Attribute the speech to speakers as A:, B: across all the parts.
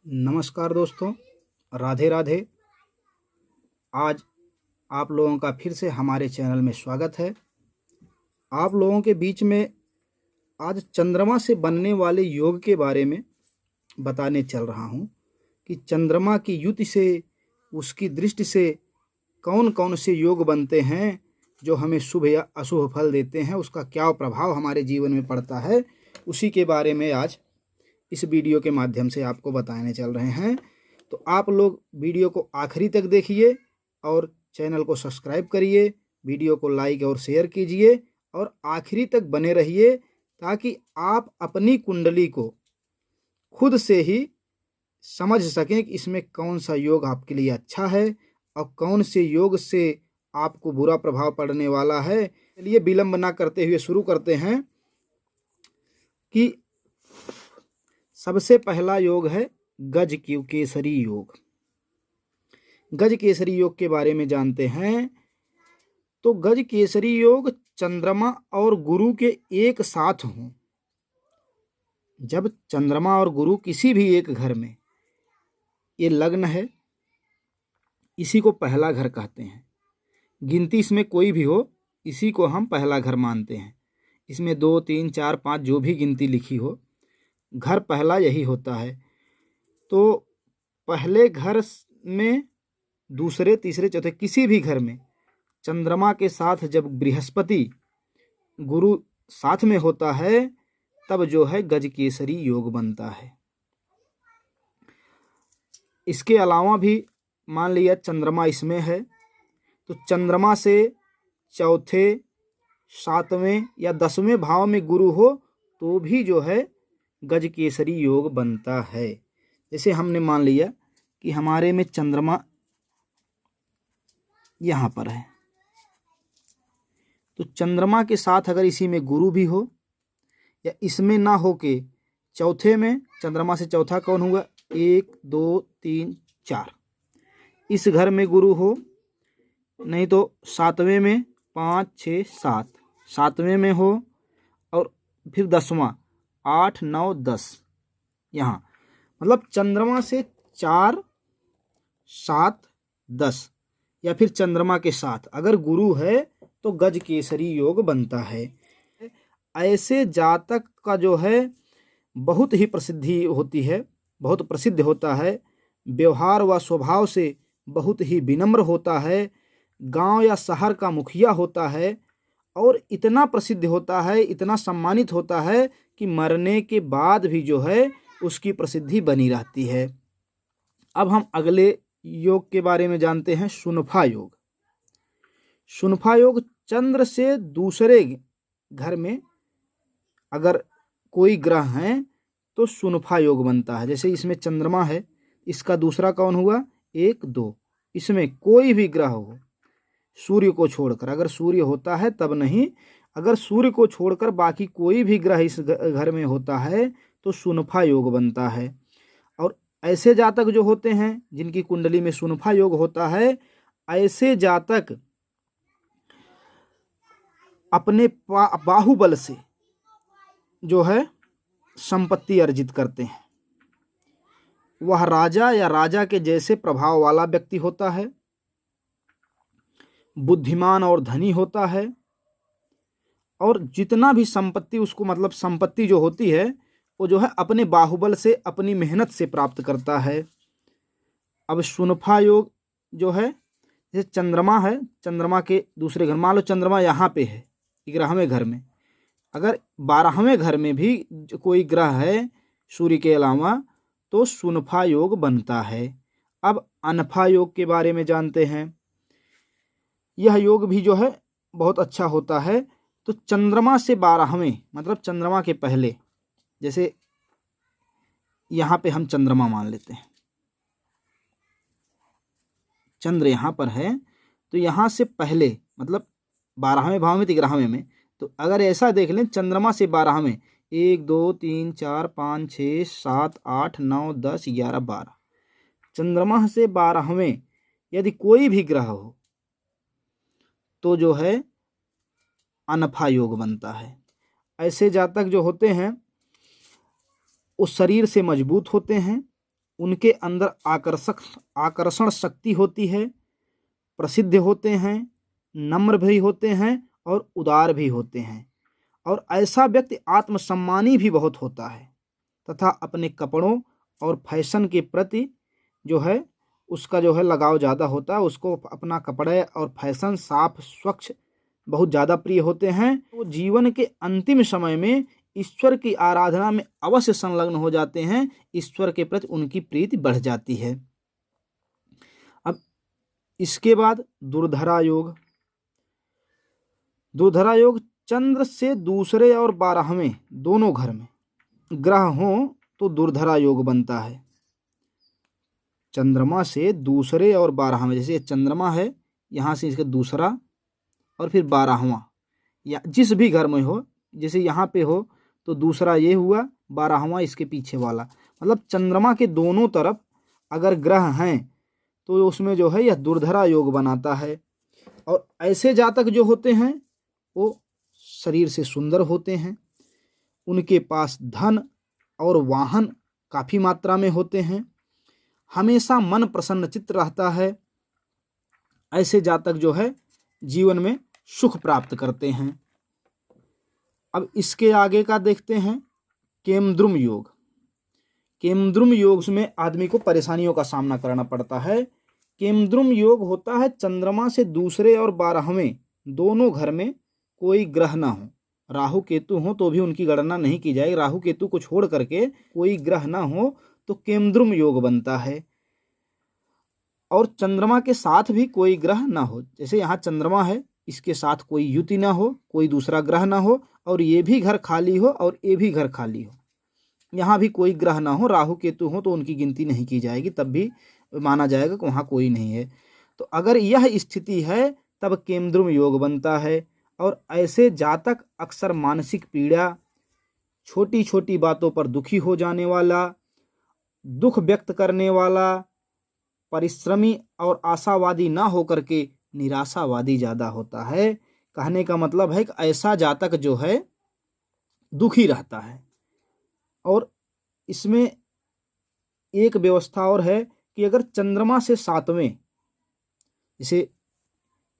A: नमस्कार दोस्तों, राधे राधे। आज आप लोगों का फिर से हमारे चैनल में स्वागत है। आप लोगों के बीच में आज चंद्रमा से बनने वाले योग के बारे में बताने चल रहा हूँ कि चंद्रमा की युति से, उसकी दृष्टि से कौन कौन से योग बनते हैं जो हमें शुभ या अशुभ फल देते हैं, उसका क्या प्रभाव हमारे जीवन में पड़ता है, उसी के बारे में आज इस वीडियो के माध्यम से आपको बताने चल रहे हैं। तो आप लोग वीडियो को आखिरी तक देखिए और चैनल को सब्सक्राइब करिए, वीडियो को लाइक और शेयर कीजिए और आखिरी तक बने रहिए ताकि आप अपनी कुंडली को खुद से ही समझ सकें कि इसमें कौन सा योग आपके लिए अच्छा है और कौन से योग से आपको बुरा प्रभाव पड़ने वाला है। चलिए विलंब ना करते हुए शुरू करते हैं कि सबसे पहला योग है गज केसरी योग। गज केसरी योग के बारे में जानते हैं। तो गज केसरी योग चंद्रमा और गुरु के एक साथ हों। जब चंद्रमा और गुरु किसी भी एक घर में, ये लग्न है, इसी को पहला घर कहते हैं। गिनती इसमें कोई भी हो, इसी को हम पहला घर मानते हैं। इसमें 2, 3, 4, 5 जो भी गिनती लिखी हो, घर पहला यही होता है। तो पहले घर में, दूसरे, तीसरे, चौथे, किसी भी घर में चंद्रमा के साथ जब बृहस्पति गुरु साथ में होता है तब जो है गज केसरी योग बनता है। इसके अलावा भी मान लिया चंद्रमा इसमें है तो चंद्रमा से चौथे, 7वें या 10वें भाव में गुरु हो तो भी जो है गज केसरी योग बनता है। जैसे हमने मान लिया कि हमारे में चंद्रमा यहाँ पर है, तो चंद्रमा के साथ अगर इसी में गुरु भी हो या इसमें ना हो के चौथे में, चंद्रमा से चौथा कौन हुआ, 1, 2, 3, 4, इस घर में गुरु हो, नहीं तो 7वें में 5, 6, 7, 7वें में हो और फिर 10वां 8, 9, 10 यहाँ, मतलब चंद्रमा से 4, 7, 10 या फिर चंद्रमा के साथ अगर गुरु है तो गज केसरी योग बनता है। ऐसे जातक का जो है बहुत ही प्रसिद्धि होती है, बहुत प्रसिद्ध होता है, व्यवहार व स्वभाव से बहुत ही विनम्र होता है, गांव या शहर का मुखिया होता है और इतना प्रसिद्ध होता है, इतना सम्मानित होता है कि मरने के बाद भी जो है उसकी प्रसिद्धि बनी रहती है। अब हम अगले योग के बारे में जानते हैं, शुनफा योग। शुनफा योग चंद्र से दूसरे घर में अगर कोई ग्रह है तो शुनफा योग बनता है। जैसे इसमें चंद्रमा है, इसका दूसरा कौन हुआ, 1, 2, इसमें कोई भी ग्रह हो सूर्य को छोड़कर, अगर सूर्य होता है तब नहीं, अगर सूर्य को छोड़कर बाकी कोई भी ग्रह इस घर में होता है तो शुनफा योग बनता है। और ऐसे जातक जो होते हैं जिनकी कुंडली में शुनफा योग होता है, ऐसे जातक अपने बाहुबल से जो है संपत्ति अर्जित करते हैं। वह राजा या राजा के जैसे प्रभाव वाला व्यक्ति होता है, बुद्धिमान और धनी होता है और जितना भी संपत्ति उसको, मतलब संपत्ति जो होती है वो जो है अपने बाहुबल से, अपनी मेहनत से प्राप्त करता है। अब शुनफा योग जो है, जैसे चंद्रमा है, चंद्रमा के दूसरे घर, मान लो चंद्रमा यहाँ पे है 11वें घर में, अगर 12वें घर में भी कोई ग्रह है सूर्य के अलावा तो शुनफा योग बनता है। अब अनफा योग के बारे में जानते हैं। यह योग भी जो है बहुत अच्छा होता है। तो चंद्रमा से 12वें, मतलब चंद्रमा के पहले, जैसे यहाँ पे हम चंद्रमा मान लेते हैं, चंद्र यहाँ पर है तो यहाँ से पहले, मतलब 12वें भाव में, 11वें में, तो अगर ऐसा देख लें चंद्रमा से 12वें, 1, 2, 3, 4, 5, 6, 7, 8, 9, 10, 11, 12, चंद्रमा से 12वें यदि कोई भी ग्रह हो तो जो है अनफा योग बनता है। ऐसे जातक जो होते हैं वो शरीर से मजबूत होते हैं, उनके अंदर आकर्षण शक्ति होती है, प्रसिद्ध होते हैं, नम्र भी होते हैं और उदार भी होते हैं। और ऐसा व्यक्ति आत्मसम्मानी भी बहुत होता है तथा अपने कपड़ों और फैशन के प्रति जो है उसका जो है लगाव ज़्यादा होता है। उसको अपना कपड़े और फैशन साफ स्वच्छ बहुत ज़्यादा प्रिय होते हैं। वो जीवन के अंतिम समय में ईश्वर की आराधना में अवश्य संलग्न हो जाते हैं। ईश्वर के प्रति उनकी प्रीति बढ़ जाती है। अब इसके बाद दुर्धरा योग। दुर्धरा योग चंद्र से दूसरे और 12वें दोनों घर में ग्रह हों तो दुर्धरा योग बनता है। चंद्रमा से दूसरे और 12वें, जैसे ये चंद्रमा है, यहाँ से इसका दूसरा और फिर 12वां, या जिस भी घर में हो, जैसे यहाँ पे हो तो दूसरा ये हुआ, 12वां इसके पीछे वाला, मतलब चंद्रमा के दोनों तरफ अगर ग्रह हैं तो उसमें जो है यह दुर्धरा योग बनाता है। और ऐसे जातक जो होते हैं वो शरीर से सुंदर होते हैं, उनके पास धन और वाहन काफ़ी मात्रा में होते हैं, हमेशा मन प्रसन्नचित्त रहता है। ऐसे जातक जो है जीवन में सुख प्राप्त करते हैं। अब इसके आगे का देखते हैं केमद्रुम योग। केमद्रुम योग में आदमी को परेशानियों का सामना करना पड़ता है। केमद्रुम योग होता है चंद्रमा से दूसरे और 12वें दोनों घर में कोई ग्रह ना हो, राहु केतु हो तो भी उनकी गणना नहीं की जाएगी। राहु केतु को छोड़ करके कोई ग्रह ना हो तो केमद्रुम योग बनता है। और चंद्रमा के साथ भी कोई ग्रह ना हो, जैसे यहाँ चंद्रमा है, इसके साथ कोई युति ना हो, कोई दूसरा ग्रह ना हो, और ये भी घर खाली हो और ये भी घर खाली हो, यहाँ भी कोई ग्रह ना हो, राहु केतु हो तो उनकी गिनती नहीं की जाएगी, तब भी माना जाएगा कि वहाँ कोई नहीं है। तो अगर यह स्थिति है तब केमद्रुम योग बनता है। और ऐसे जातक अक्सर मानसिक पीड़ा, छोटी छोटी बातों पर दुखी हो जाने वाला, दुख व्यक्त करने वाला, परिश्रमी और आशावादी ना होकर के निराशावादी ज़्यादा होता है। कहने का मतलब है कि ऐसा जातक जो है दुखी रहता है। और इसमें एक व्यवस्था और है कि अगर चंद्रमा से 7वें, जैसे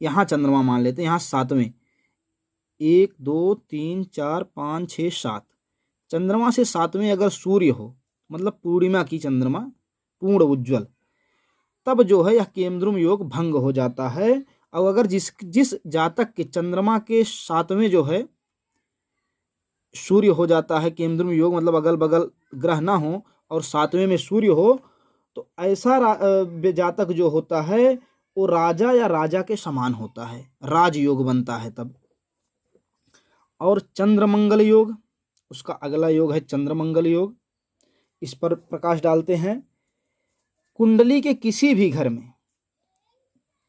A: यहाँ चंद्रमा मान लेते हैं, यहाँ 7वें, 1 2 3 4 5 6 7, चंद्रमा से 7वें अगर सूर्य हो, मतलब पूर्णिमा की चंद्रमा, पूर्ण उज्ज्वल, तब जो है यह केमद्रुम योग भंग हो जाता है। और अगर जिस जातक के चंद्रमा के 7वें जो है सूर्य हो जाता है केमद्रुम योग, मतलब अगल बगल ग्रह ना हो और 7वें में सूर्य हो, तो ऐसा जातक जो होता है वो राजा या राजा के समान होता है, राजयोग बनता है तब। और चंद्रमंगल योग, उसका अगला योग है चंद्रमंगल योग। इस पर प्रकाश डालते हैं। कुंडली के किसी भी घर में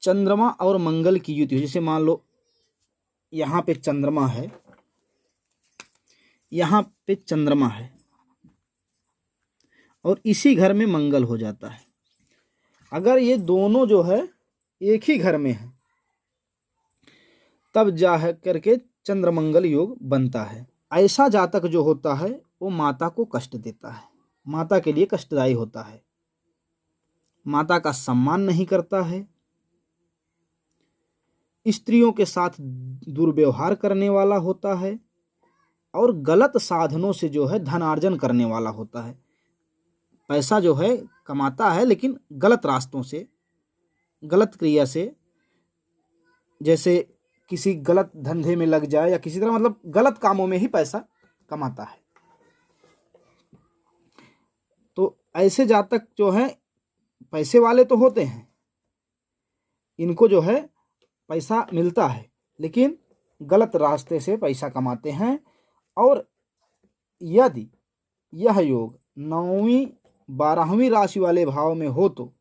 A: चंद्रमा और मंगल की युति हो, जैसे मान लो यहाँ पे चंद्रमा है, यहाँ पे चंद्रमा है और इसी घर में मंगल हो जाता है। अगर ये दोनों जो है एक ही घर में है तब जा करके चंद्रमंगल योग बनता है। ऐसा जातक जो होता है वो माता को कष्ट देता है, माता के लिए कष्टदायी होता है, माता का सम्मान नहीं करता है, स्त्रियों के साथ दुर्व्यवहार करने वाला होता है और गलत साधनों से जो है धनार्जन करने वाला होता है। पैसा जो है कमाता है लेकिन गलत रास्तों से, गलत क्रिया से, जैसे किसी गलत धंधे में लग जाए या किसी तरह, मतलब गलत कामों में ही पैसा कमाता है। तो ऐसे जातक जो है पैसे वाले तो होते हैं, इनको जो है पैसा मिलता है लेकिन गलत रास्ते से पैसा कमाते हैं। और यदि यह योग 9वीं 12वीं राशि वाले भाव में हो तो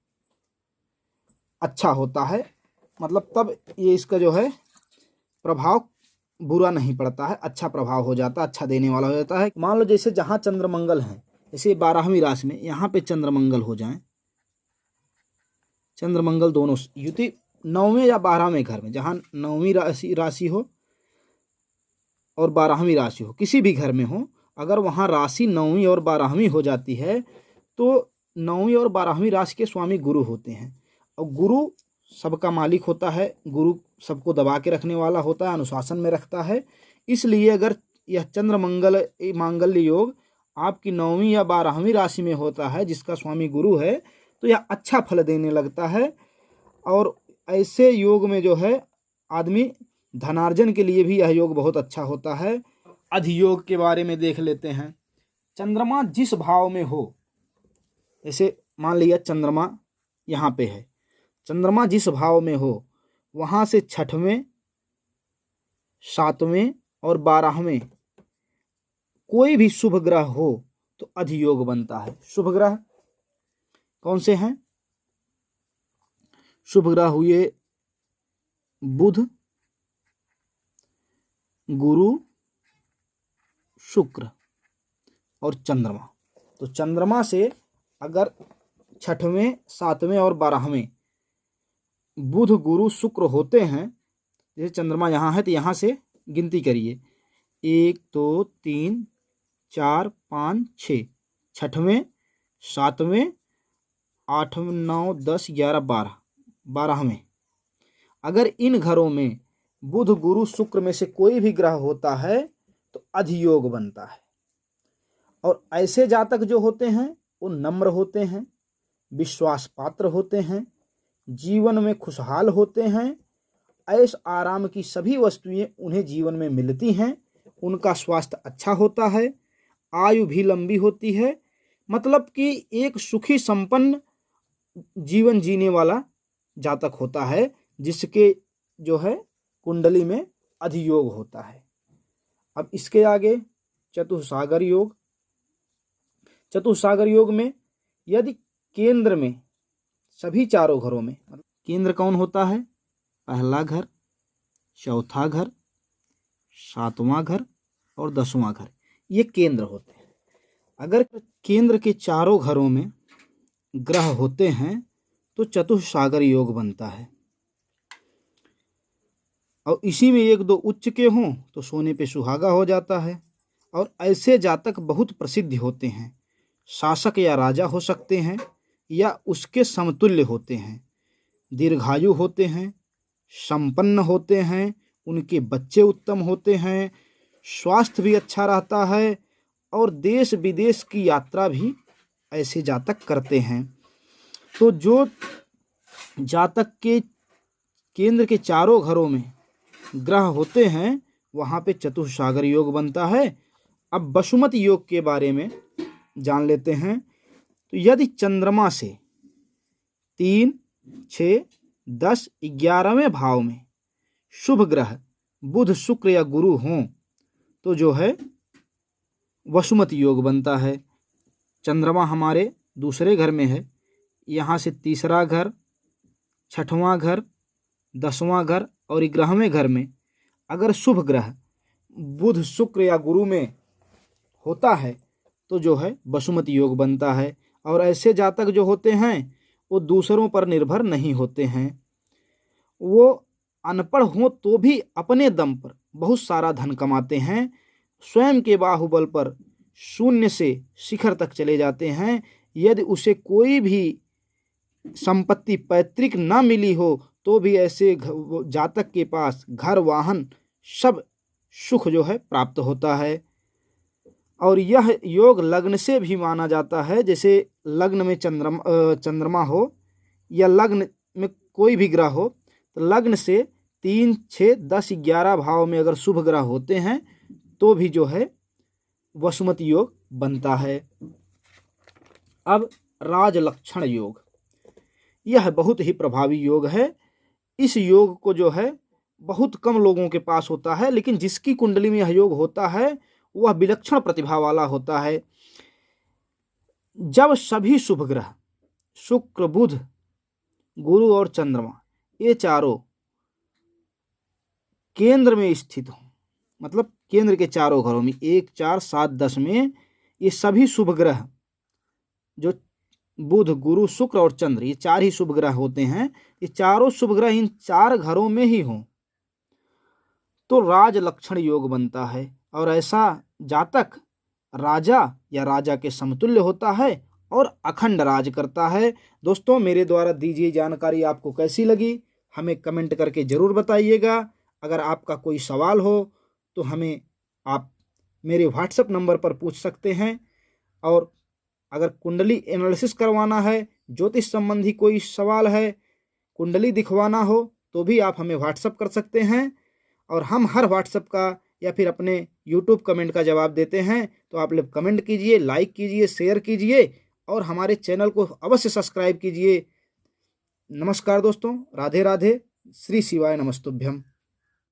A: अच्छा होता है, मतलब तब ये इसका जो है प्रभाव बुरा नहीं पड़ता है, अच्छा प्रभाव हो जाता है, अच्छा देने वाला हो जाता है। मान लो जैसे जहाँ चंद्रमंगल है, जैसे 12वीं राशि में यहाँ पे चंद्रमंगल हो जाए, चंद्रमंगल दोनों युति 9वें या 12वें घर में, जहाँ 9वीं राशि हो और 12वीं राशि हो, किसी भी घर में हो, अगर वहाँ राशि 9वीं और 12वीं हो जाती है तो 9वीं और 12वीं राशि के स्वामी गुरु होते हैं, और गुरु सबका मालिक होता है, गुरु सबको दबा के रखने वाला होता है, अनुशासन में रखता है। इसलिए अगर यह चंद्र मंगल मांगल्य योग आपकी 9वीं या 12वीं राशि में होता है जिसका स्वामी गुरु है, तो यह अच्छा फल देने लगता है। और ऐसे योग में जो है आदमी धनार्जन के लिए भी यह योग बहुत अच्छा होता है। अधियोग के बारे में देख लेते हैं। चंद्रमा जिस भाव में हो, जैसे मान लिया चंद्रमा यहाँ पे है, चंद्रमा जिस भाव में हो वहाँ से 6वें, 7वें और 12वें कोई भी शुभ ग्रह हो तो अधियोग बनता है। शुभ ग्रह कौन से हैं? शुभ ग्रह हुए बुध, गुरु, शुक्र और चंद्रमा। तो चंद्रमा से अगर 6वें, 7वें और 12वें बुध, गुरु, शुक्र होते हैं, जैसे चंद्रमा यहाँ है तो यहाँ से गिनती करिए 1 2 3 4 5 6, 6वें, 7वें, 8वें, 9 10 11 12, 12वें। अगर इन घरों में बुध, गुरु, शुक्र में से कोई भी ग्रह होता है तो अधियोग बनता है। और ऐसे जातक जो होते हैं वो नम्र होते हैं, विश्वास पात्र होते हैं, जीवन में खुशहाल होते हैं, ऐश आराम की सभी वस्तुएं उन्हें जीवन में मिलती हैं, उनका स्वास्थ्य अच्छा होता है, आयु भी लंबी होती है। मतलब कि एक सुखी संपन्न जीवन जीने वाला जातक होता है जिसके जो है कुंडली में अधियोग होता है। अब इसके आगे चतुस्सागर योग। चतुस्सागर योग में यदि केंद्र में सभी चारों घरों में, केंद्र कौन होता है? पहला घर, चौथा घर, 7वां घर और 10वां घर, ये केंद्र होते हैं। अगर केंद्र के चारों घरों में ग्रह होते हैं तो चतुस्सागर योग बनता है। और इसी में 1 2 उच्च के हों तो सोने पे सुहागा हो जाता है। और ऐसे जातक बहुत प्रसिद्ध होते हैं, शासक या राजा हो सकते हैं या उसके समतुल्य होते हैं, दीर्घायु होते हैं, संपन्न होते हैं, उनके बच्चे उत्तम होते हैं, स्वास्थ्य भी अच्छा रहता है और देश विदेश की यात्रा भी ऐसे जातक करते हैं। तो जो जातक के केंद्र के चारों घरों में ग्रह होते हैं वहाँ पे चतुस्सागर योग बनता है। अब वसुमत योग के बारे में जान लेते हैं। तो यदि चंद्रमा से 3, 6, 10, 11वें भाव में शुभ ग्रह बुध, शुक्र या गुरु हों तो जो है वसुमत योग बनता है। चंद्रमा हमारे दूसरे घर में है, यहाँ से तीसरा घर, 6वां घर, 10वां घर और 11वें घर में अगर शुभ ग्रह बुध, शुक्र या गुरु में होता है तो जो है वसुमत योग बनता है। और ऐसे जातक जो होते हैं वो दूसरों पर निर्भर नहीं होते हैं, वो अनपढ़ हों तो भी अपने दम पर बहुत सारा धन कमाते हैं, स्वयं के बाहुबल पर शून्य से शिखर तक चले जाते हैं। यदि उसे कोई भी संपत्ति पैतृक न मिली हो तो भी ऐसे जातक के पास घर, वाहन, सब सुख जो है प्राप्त होता है। और यह योग लग्न से भी माना जाता है। जैसे लग्न में चंद्रमा हो या लग्न में कोई भी ग्रह हो तो लग्न से 3, 6, 10, 11 भाव में अगर शुभ ग्रह होते हैं तो भी जो है वसुमत योग बनता है। अब राजलक्षण योग, यह बहुत ही प्रभावी योग है। इस योग को जो है बहुत कम लोगों के पास होता है, लेकिन जिसकी कुंडली में यह योग होता है वह विलक्षण प्रतिभा वाला होता है। जब सभी शुभ ग्रह शुक्र, बुध, गुरु और चंद्रमा ये चारों केंद्र में स्थित हों, मतलब केंद्र के चारों घरों में 1, 4, 7, 10 में ये सभी शुभ ग्रह जो बुध, गुरु, शुक्र और चंद्र ये 4 ही शुभ ग्रह होते हैं, ये चारों शुभ ग्रह इन 4 घरों में ही हों तो राजलक्षण योग बनता है। और ऐसा जातक राजा या राजा के समतुल्य होता है और अखंड राज करता है। दोस्तों, मेरे द्वारा दी गई जानकारी आपको कैसी लगी हमें कमेंट करके ज़रूर बताइएगा। अगर आपका कोई सवाल हो तो हमें आप मेरे व्हाट्सएप नंबर पर पूछ सकते हैं। और अगर कुंडली एनालिसिस करवाना है, ज्योतिष संबंधी कोई सवाल है, कुंडली दिखवाना हो, तो भी आप हमें व्हाट्सएप कर सकते हैं और हम हर व्हाट्सएप का या फिर अपने यूट्यूब कमेंट का जवाब देते हैं। तो आप लोग कमेंट कीजिए, लाइक कीजिए, शेयर कीजिए और हमारे चैनल को अवश्य सब्सक्राइब कीजिए। नमस्कार दोस्तों, राधे राधे, श्री शिवाय नमस्तुभ्यम।